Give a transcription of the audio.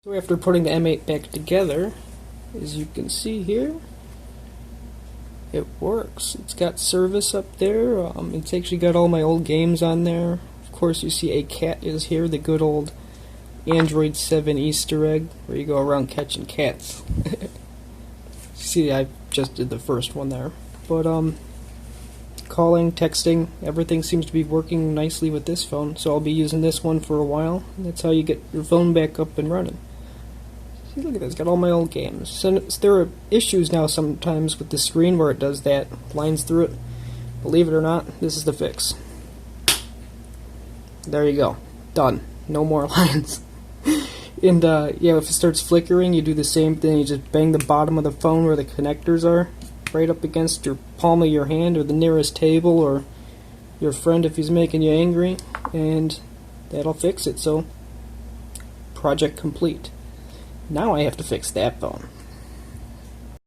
So after putting the M8 back together, as you can see here, it works. It's got service up there. It's actually got all my old games on there. Of course, you see a cat is here, the good old Android 7 Easter egg, where you go around catching cats. See, I just did the first one there. But, calling, texting, everything seems to be working nicely with this phone, so I'll be using this one for a while. That's how you get your phone back up and running. See, look at this, it's got all my old games. So there are issues now sometimes with the screen where it does that, lines through it. Believe it or not, this is the fix. There you go. Done. No more lines. And yeah, if it starts flickering, you do the same thing. You just bang the bottom of the phone where the connectors are, right up against your palm of your hand or the nearest table or your friend if he's making you angry, and that'll fix it. So, project complete. Now I have to fix that phone.